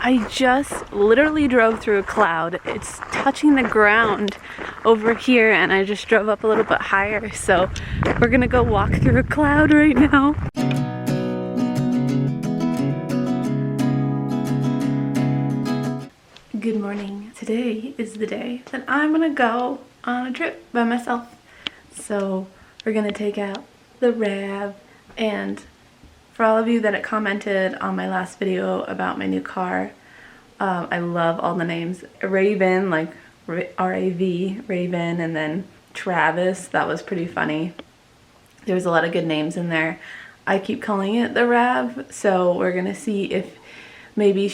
I just literally drove through a cloud. It's touching the ground over here, and I just drove up a little bit higher, so we're gonna go walk through a cloud right now. Good morning. Today is the day that I'm gonna go on a trip by myself. So we're gonna take out the RAV, and for all of you that commented on my last video about my new car, I love all the names. Raven, like R-A-V, Raven, and then Travis, that was pretty funny. There was a lot of good names in there. I keep calling it the RAV, so we're gonna see if maybe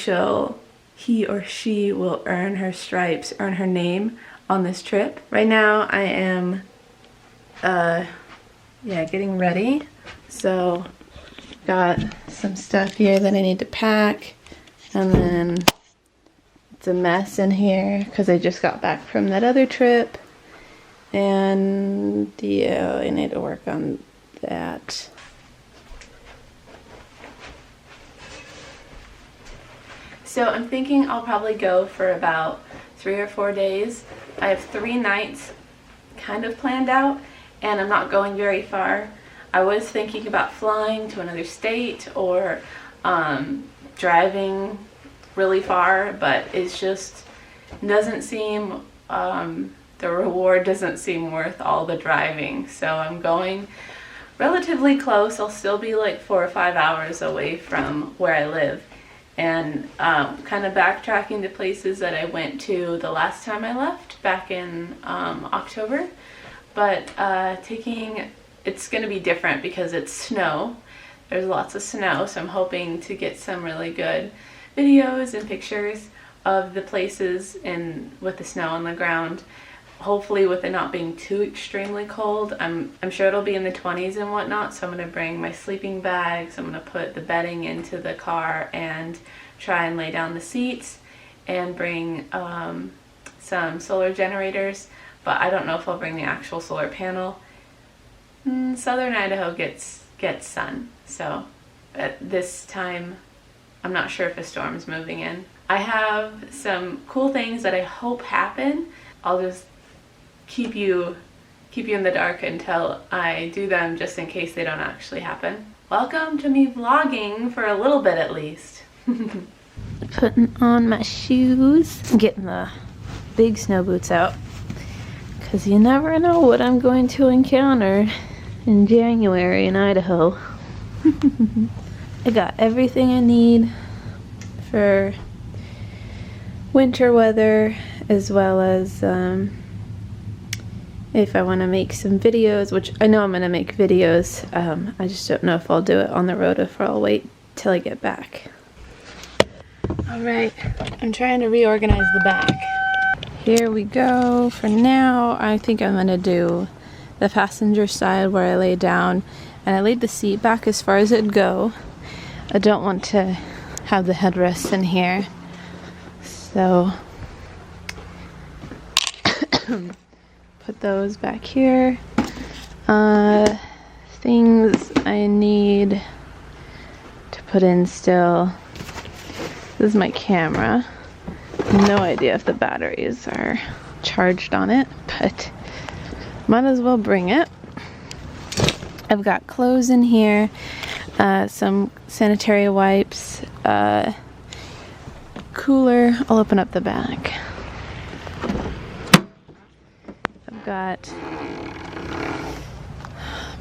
he or she will earn her stripes, earn her name on this trip. Right now I am getting ready. So got some stuff here that I need to pack, and then it's a mess in here because I just got back from that other trip, and yeah, I need to work on that. So I'm thinking I'll probably go for about 3 or 4 days. I have 3 nights kind of planned out, and I'm not going very far. I was thinking about flying to another state or driving really far, but it's just doesn't seem, the reward doesn't seem worth all the driving. So I'm going relatively close. I'll still be like 4 or 5 hours away from where I live, and kind of backtracking to places that I went to the last time I left back in October. But it's going to be different because it's snow. There's lots of snow, so I'm hoping to get some really good videos and pictures of the places with the snow on the ground. Hopefully with it not being too extremely cold. I'm sure it'll be in the 20s and whatnot, so I'm going to bring my sleeping bags. I'm going to put the bedding into the car and try and lay down the seats, and bring some solar generators, but I don't know if I'll bring the actual solar panel. Southern Idaho gets sun, so at this time I'm not sure if a storm's moving in. I have some cool things that I hope happen. I'll just keep you in the dark until I do them, just in case they don't actually happen. Welcome to me vlogging for a little bit at least. Putting on my shoes, getting the big snow boots out, because you never know what I'm going to encounter in January in Idaho. I got everything I need for winter weather, as well as if I want to make some videos, which I know I'm going to make videos. I just don't know if I'll do it on the road or if I'll wait till I get back. Alright, I'm trying to reorganize the back. Here we go. For now, I think I'm going to do the passenger side where I lay down, and I laid the seat back as far as it'd go. I don't want to have the headrests in here, so put those back here. Things I need to put in still. This is my camera. No idea if the batteries are charged on it, but might as well bring it. I've got clothes in here, some sanitary wipes, cooler. I'll open up the back. I've got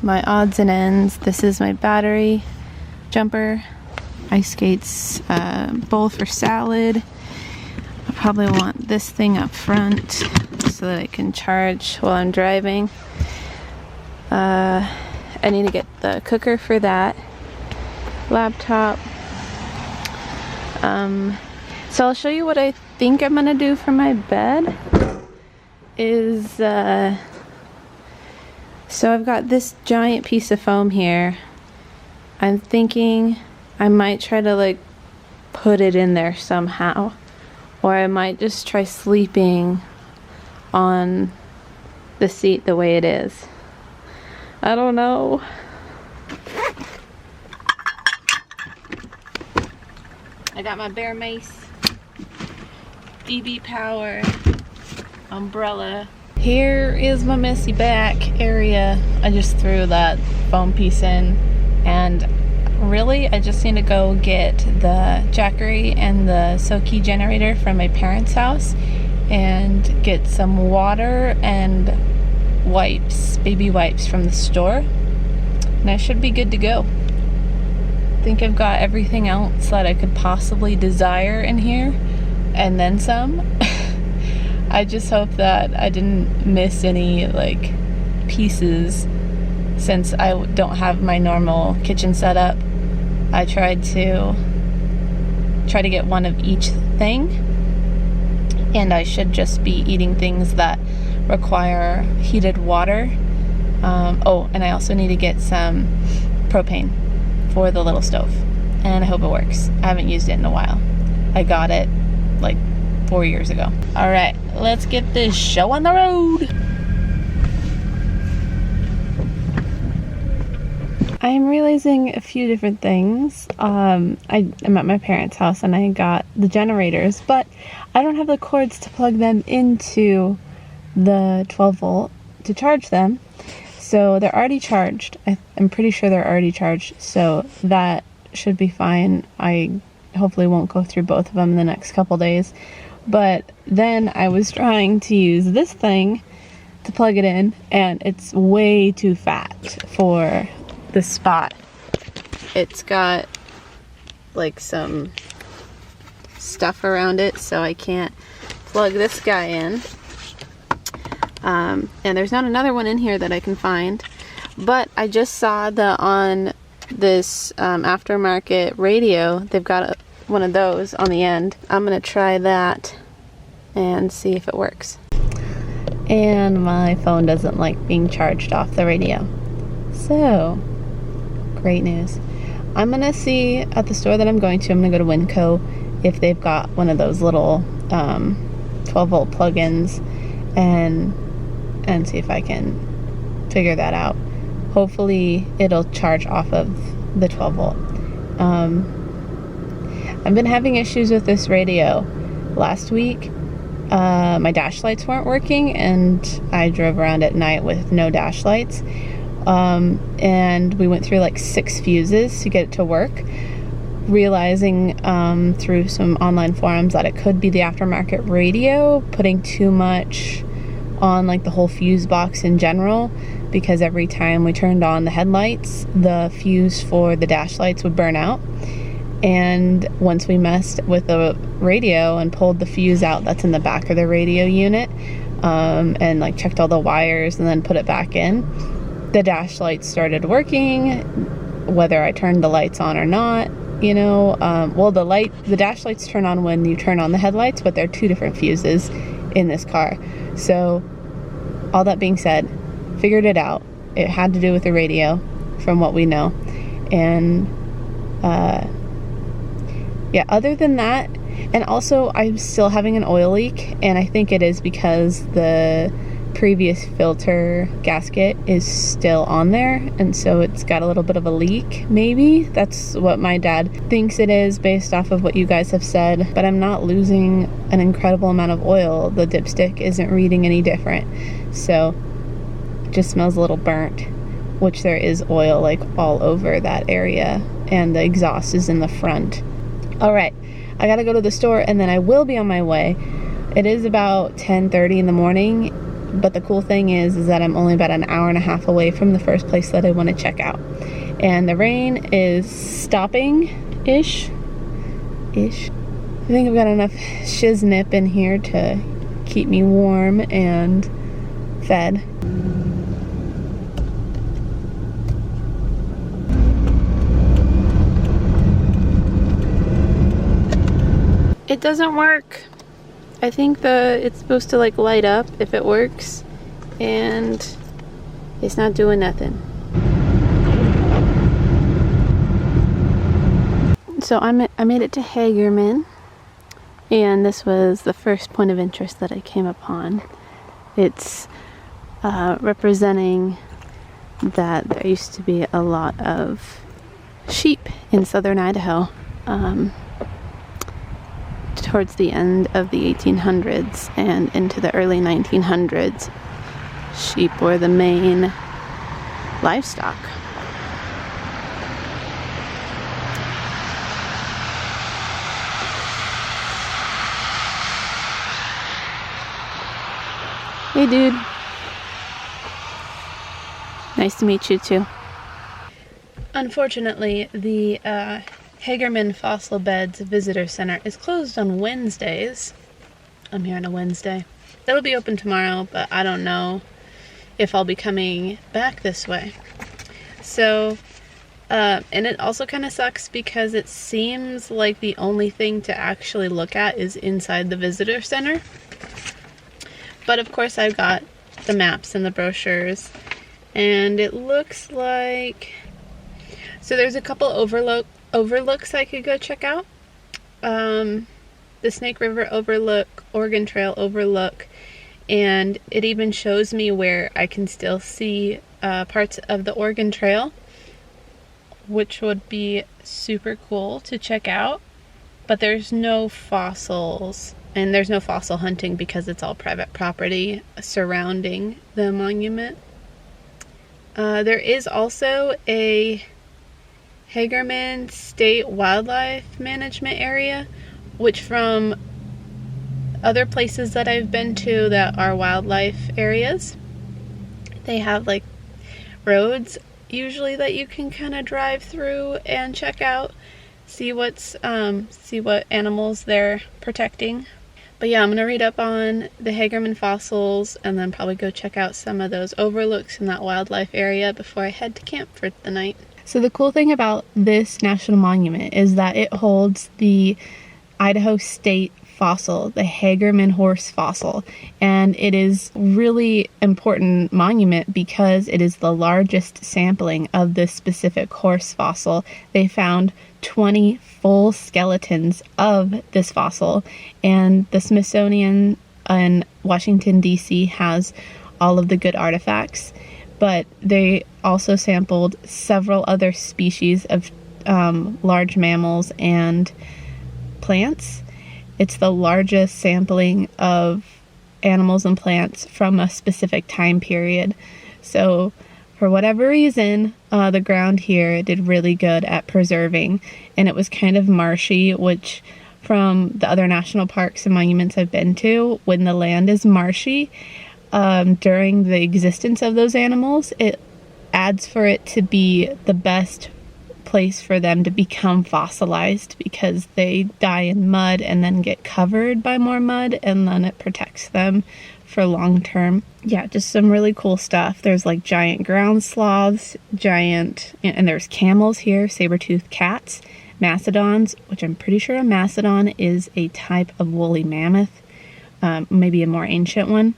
my odds and ends. This is my battery jumper, ice skates, bowl for salad. I probably want this thing up front so that I can charge while I'm driving. I need to get the cooker for that. Laptop. So I'll show you what I think I'm gonna do for my bed. So I've got this giant piece of foam here. I'm thinking I might try to like put it in there somehow, or I might just try sleeping on the seat the way it is. I don't know. I got my bear mace. BB Power umbrella. Here is my messy back area. I just threw that foam piece in, and really I just need to go get the Jackery and the Soaky generator from my parents' house and get some water and wipes, baby wipes from the store, and I should be good to go. I think I've got everything else that I could possibly desire in here, and then some. I just hope that I didn't miss any like pieces, since I don't have my normal kitchen set up. I tried to get one of each thing, and I should just be eating things that require heated water. Oh, and I also need to get some propane for the little stove, and I hope it works. I haven't used it in a while. I got it like 4 years ago. All right, let's get this show on the road. I'm realizing a few different things. I'm at my parents' house and I got the generators, but I don't have the cords to plug them into the 12 volt to charge them. So they're already charged. I'm pretty sure they're already charged, so that should be fine. I hopefully won't go through both of them in the next couple days. But then I was trying to use this thing to plug it in, and it's way too fat for this spot. It's got like some stuff around it, so I can't plug this guy in. And there's not another one in here that I can find, but I just saw that on this aftermarket radio they've got one of those on the end. I'm gonna try that and see if it works. And my phone doesn't like being charged off the radio, so great news. I'm gonna see at the store that I'm going to. I'm gonna go to Winco if they've got one of those little 12 volt plugins, and see if I can figure that out. Hopefully it'll charge off of the 12 volt. I've been having issues with this radio. Last week my dash lights weren't working, and I drove around at night with no dash lights. And we went through like 6 fuses to get it to work, realizing through some online forums that it could be the aftermarket radio putting too much on like the whole fuse box in general, because every time we turned on the headlights, the fuse for the dash lights would burn out. And once we messed with the radio and pulled the fuse out that's in the back of the radio unit, and like checked all the wires and then put it back in, the dash lights started working, whether I turned the lights on or not, you know. Well, the dash lights turn on when you turn on the headlights, but they're 2 different fuses in this car. So all that being said, figured it out. It had to do with the radio from what we know. And yeah, other than that, and also I'm still having an oil leak, and I think it is because the previous filter gasket is still on there, and so it's got a little bit of a leak. Maybe that's what my dad thinks it is based off of what you guys have said, but I'm not losing an incredible amount of oil. The dipstick isn't reading any different, so it just smells a little burnt, which there is oil like all over that area, and the exhaust is in the front. All right, I gotta go to the store and then I will be on my way. It is about 10:30 in the morning, but the cool thing is that I'm only about an hour and a half away from the first place that I want to check out. And the rain is stopping-ish. I think I've got enough shiznip in here to keep me warm and fed. It doesn't work. I think it's supposed to like light up if it works, and it's not doing nothing. So I made it to Hagerman, and this was the first point of interest that I came upon. It's representing that there used to be a lot of sheep in southern Idaho. towards the end of the 1800s and into the early 1900s, sheep were the main livestock. Hey dude. Nice to meet you too. Unfortunately, the Hagerman Fossil Beds Visitor Center is closed on Wednesdays. I'm here on a Wednesday. It'll be open tomorrow, but I don't know if I'll be coming back this way. So, and it also kind of sucks because it seems like the only thing to actually look at is inside the visitor center. But of course I've got the maps and the brochures, and it looks like, so there's a couple overlooks I could go check out. The Snake River Overlook, Oregon Trail Overlook, and it even shows me where I can still see parts of the Oregon Trail, which would be super cool to check out. But there's no fossils. And there's no fossil hunting because it's all private property surrounding the monument. There is also a Hagerman State Wildlife Management Area, which from other places that I've been to that are wildlife areas, they have like roads usually that you can kind of drive through and check out, see what animals they're protecting. But yeah, I'm going to read up on the Hagerman fossils and then probably go check out some of those overlooks in that wildlife area before I head to camp for the night. So the cool thing about this national monument is that it holds the Idaho State fossil, the Hagerman horse fossil, and it is really important monument because it is the largest sampling of this specific horse fossil. They found 20 full skeletons of this fossil, and the Smithsonian in Washington DC has all of the good artifacts, but they also sampled several other species of large mammals and plants. It's the largest sampling of animals and plants from a specific time period. So for whatever reason, the ground here did really good at preserving, and it was kind of marshy, which from the other national parks and monuments I've been to, when the land is marshy, during the existence of those animals, it adds for it to be the best place for them to become fossilized because they die in mud and then get covered by more mud, and then it protects them for long term. Yeah, just some really cool stuff. There's like giant ground sloths, and there's camels here, saber-toothed cats, mastodons, which I'm pretty sure a mastodon is a type of woolly mammoth, maybe a more ancient one.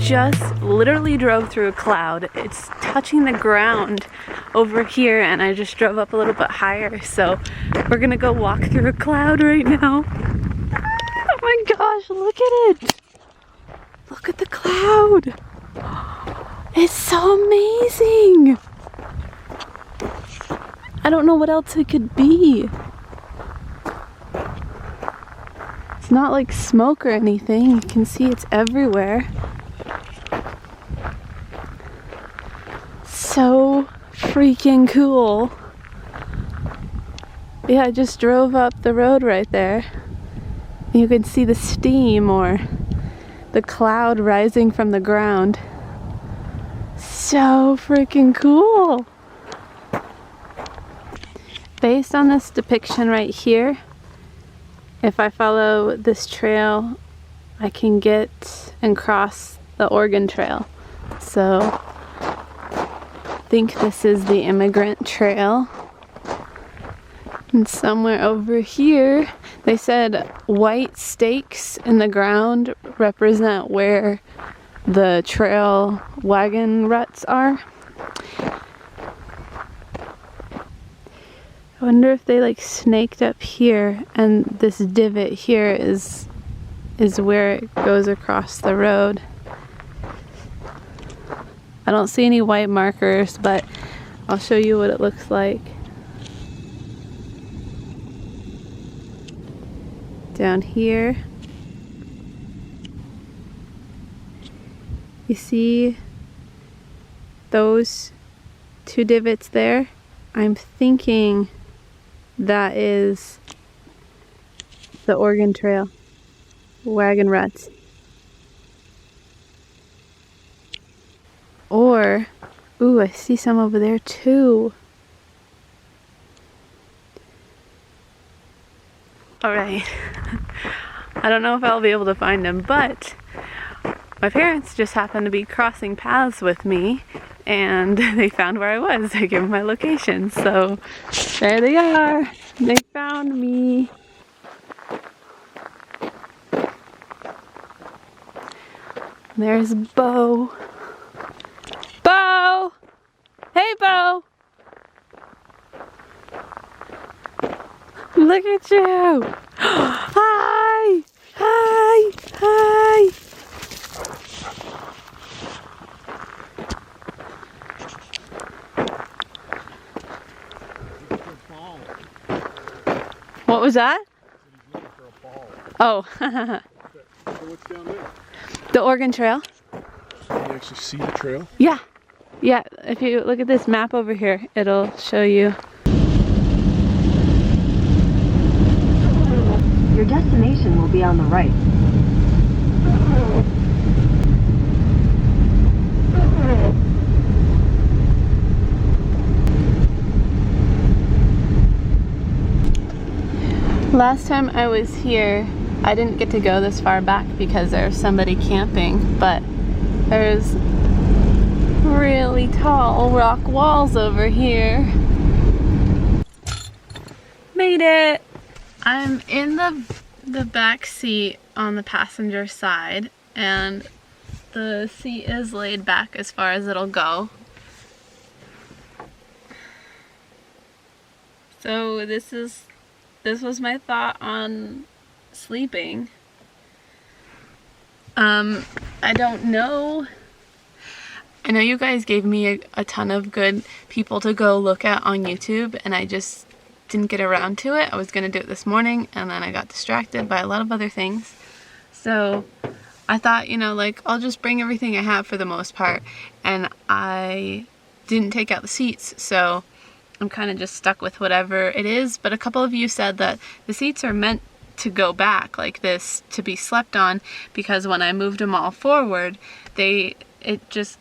Just literally drove through a cloud. It's touching the ground over here, and I just drove up a little bit higher, so we're gonna go walk through a cloud right now. Oh my gosh, look at it! Look at the cloud! It's so amazing! I don't know what else it could be. It's not like smoke or anything. You can see it's everywhere. So freaking cool. Yeah, I just drove up the road right there. You can see the steam or the cloud rising from the ground. so freaking cool. Based on this depiction right here, if I follow this trail, I can get and cross the Oregon Trail. So I think this is the Immigrant Trail. And somewhere over here, they said white stakes in the ground represent where the trail wagon ruts are. I wonder if they like snaked up here, and this divot here is where it goes across the road. I don't see any white markers, but I'll show you what it looks like. Down here, you see those two divots there? I'm thinking that is the Oregon Trail wagon ruts. Or, ooh, I see some over there too. Alright, I don't know if I'll be able to find them, but my parents just happened to be crossing paths with me and they found where I was. I gave them my location, so there they are. They found me. There's Bo. Bo! Hey, Bo! Look at you! Hi! Hi! Hi! What was that? Oh. What's down there? The Oregon Trail. Can you actually see the trail? Yeah. Yeah, if you look at this map over here, it'll show you. Your destination will be on the right. Last time I was here, I didn't get to go this far back because there was somebody camping, but there's really tall rock walls over here. Made it! I'm in the back seat on the passenger side, and the seat is laid back as far as it'll go. So this was my thought on sleeping. I don't know. I know you guys gave me a ton of good people to go look at on YouTube, and I just didn't get around to it. I was gonna do it this morning, and then I got distracted by a lot of other things. So I thought, you know, like, I'll just bring everything I have for the most part, and I didn't take out the seats, so I'm kind of just stuck with whatever it is. But a couple of you said that the seats are meant to go back like this to be slept on, because when I moved them all forward, it just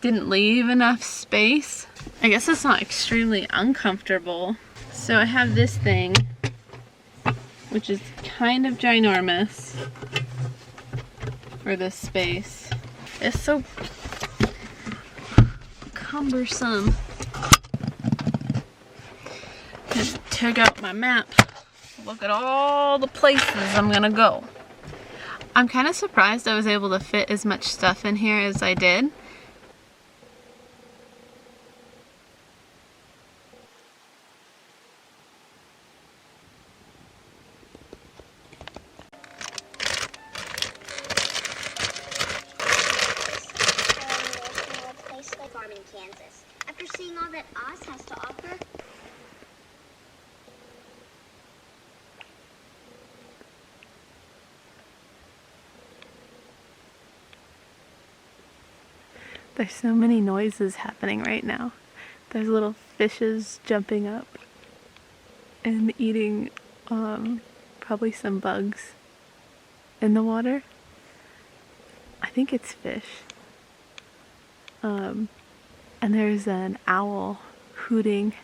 didn't leave enough space. I guess it's not extremely uncomfortable. So I have this thing, which is kind of ginormous for this space. It's so cumbersome. Just take out my map. Look at all the places I'm gonna go. I'm kind of surprised I was able to fit as much stuff in here as I did. Kansas. After seeing all that Oz has to offer, there's so many noises happening right now. There's little fishes jumping up and eating probably some bugs in the water. I think it's fish. And there's an owl hooting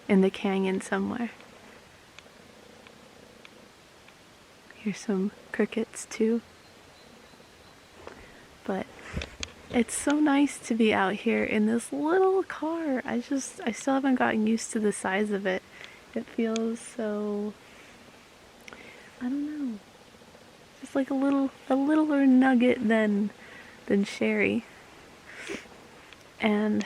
in the canyon somewhere. Here's some crickets too. But it's so nice to be out here in this little car. I still haven't gotten used to the size of it. It feels so, I don't know, just like a littler nugget than Sherry. And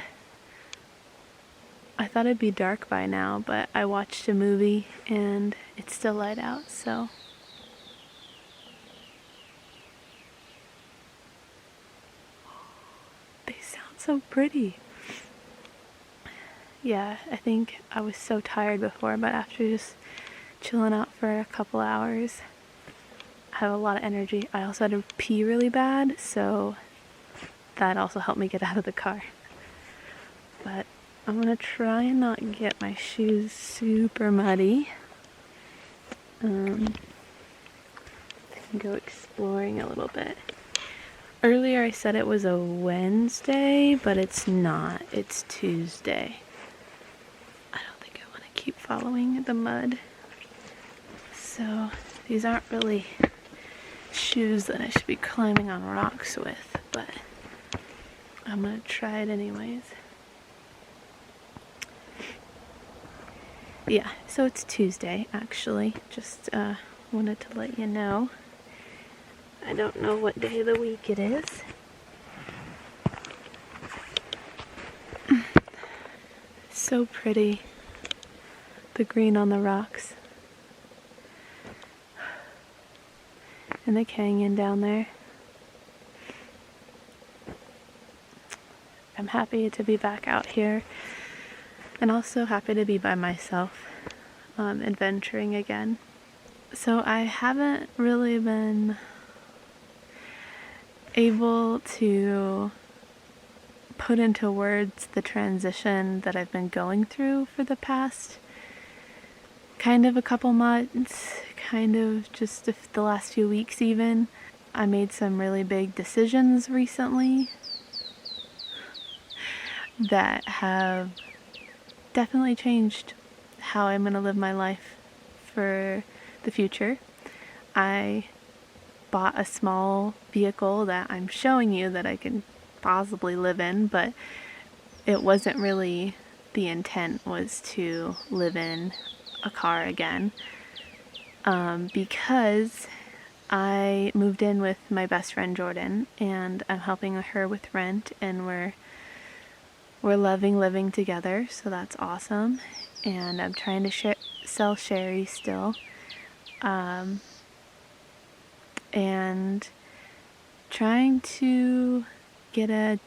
I thought it'd be dark by now, but I watched a movie and it's still light out, so. They sound so pretty. Yeah, I think I was so tired before, but after just chilling out for a couple hours, I have a lot of energy. I also had to pee really bad, so that also helped me get out of the car. But I'm gonna try and not get my shoes super muddy. I can go exploring a little bit. Earlier I said it was a Wednesday, but it's not. It's Tuesday. I don't think I want to keep following the mud. So these aren't really shoes that I should be climbing on rocks with, but I'm gonna try it anyways. Yeah, so it's Tuesday actually. Just wanted to let you know. I don't know what day of the week it is. So pretty. The green on the rocks. And the canyon down there. I'm happy to be back out here. And also happy to be by myself, adventuring again. So I haven't really been able to put into words the transition that I've been going through for the past kind of a couple months, kind of just the last few weeks even. I made some really big decisions recently that have definitely changed how I'm going to live my life for the future. I bought a small vehicle that I'm showing you that I can possibly live in, but it wasn't really the intent was to live in a car again, because I moved in with my best friend Jordan and I'm helping her with rent, and we're loving living together, so that's awesome. And I'm trying to sell Sherry still, and trying to get a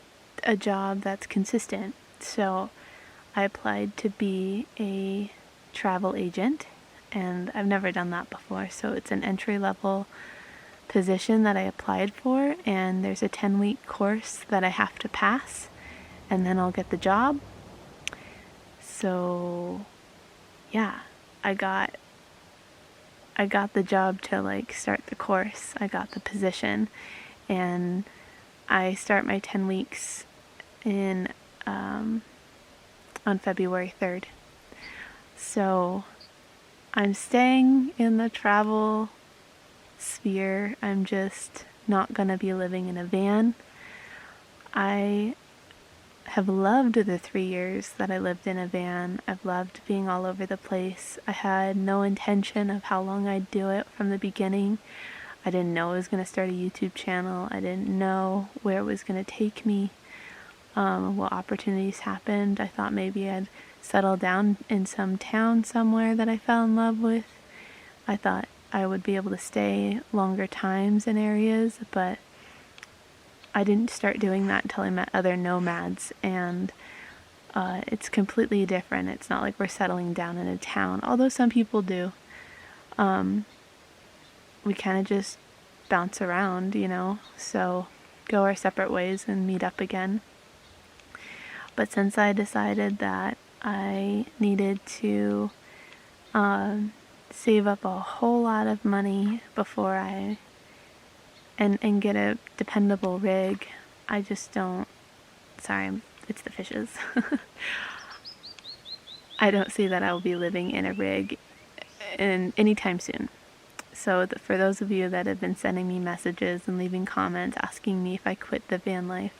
job that's consistent. So I applied to be a travel agent, and I've never done that before, so it's an entry-level position that I applied for, and there's a 10-week course that I have to pass, and then I'll get the job. So yeah, I got the job to start the course. I got the position, and I start my 10 weeks in on February 3rd. So I'm staying in the travel sphere. I'm just not gonna be living in a van. I have loved the 3 years that I lived in a van. I've loved being all over the place. I had no intention of how long I'd do it from the beginning. I didn't know I was going to start a YouTube channel. I didn't know where it was going to take me, what opportunities happened. I thought maybe I'd settle down in some town somewhere that I fell in love with. I thought I would be able to stay longer times in areas, but I didn't start doing that until I met other nomads, and it's completely different. It's not like we're settling down in a town, although some people do. We kind of just bounce around, so go our separate ways and meet up again. But since I decided that I needed to save up a whole lot of money before and get a dependable rig, I just don't, sorry, I'm it's the fishes. I don't see that I will be living in a rig anytime soon. So for those of you that have been sending me messages and leaving comments asking me if I quit the van life,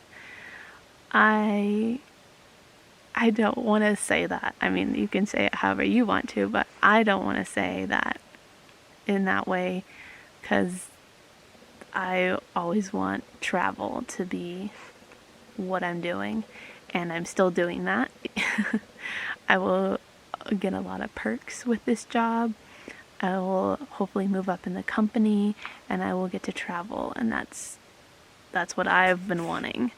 I don't want to say that. I mean, you can say it however you want to, but I don't want to say that in that way, because I always want travel to be what I'm doing, and I'm still doing that. I will get a lot of perks with this job. I will hopefully move up in the company, and I will get to travel, and that's what I've been wanting,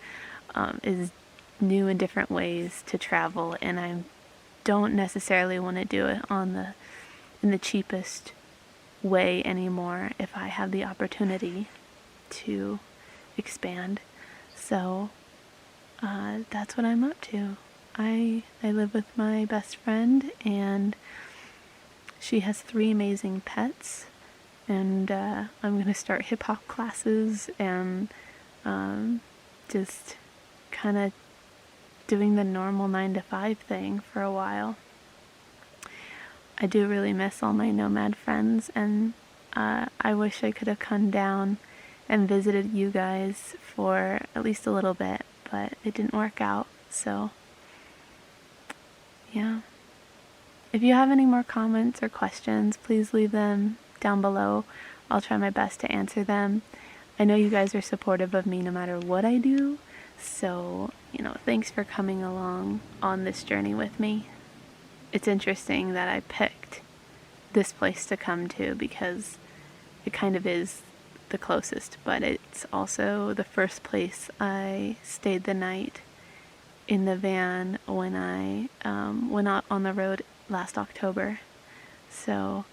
is new and different ways to travel. And I don't necessarily want to do it in the cheapest way anymore if I have the opportunity to expand. So that's what I'm up to. I live with my best friend, and she has 3 amazing pets, and I'm going to start hip hop classes and just kind of doing the normal 9-to-5 thing for a while. I do really miss all my nomad friends, and I wish I could have come down and visited you guys for at least a little bit, but it didn't work out. So yeah, if you have any more comments or questions, please leave them down below. I'll try my best to answer them. I know you guys are supportive of me no matter what I do, so thanks for coming along on this journey with me. It's interesting that I picked this place to come to because it kind of is the closest, but it's also the first place I stayed the night in the van when I went out on the road last October. So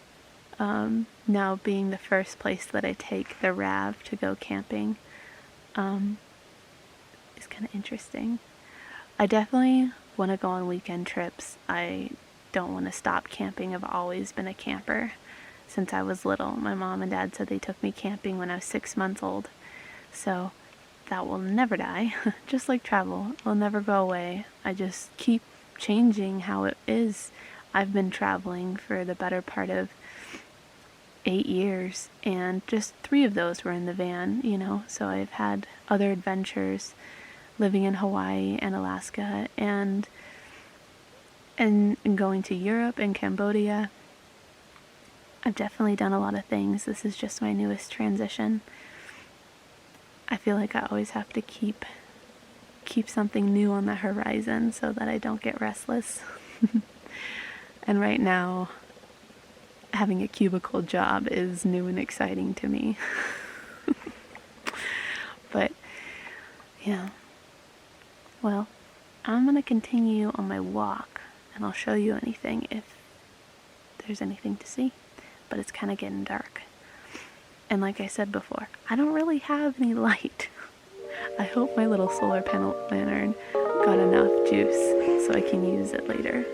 now being the first place that I take the RAV to go camping is kind of interesting. I definitely want to go on weekend trips. I don't want to stop camping. I've always been a camper since I was little. My mom and dad said they took me camping when I was 6 months old. So that will never die. Just like travel, it will never go away. I just keep changing how it is. I've been traveling for the better part of 8 years, and just 3 of those were in the van, so I've had other adventures living in Hawaii and Alaska, and going to Europe and Cambodia. I've definitely done a lot of things. This is just my newest transition. I feel like I always have to keep something new on the horizon so that I don't get restless. And right now, having a cubicle job is new and exciting to me. But yeah, well, I'm gonna continue on my walk, and I'll show you anything if there's anything to see, but it's kind of getting dark. And like I said before, I don't really have any light. I hope my little solar panel lantern got enough juice so I can use it later.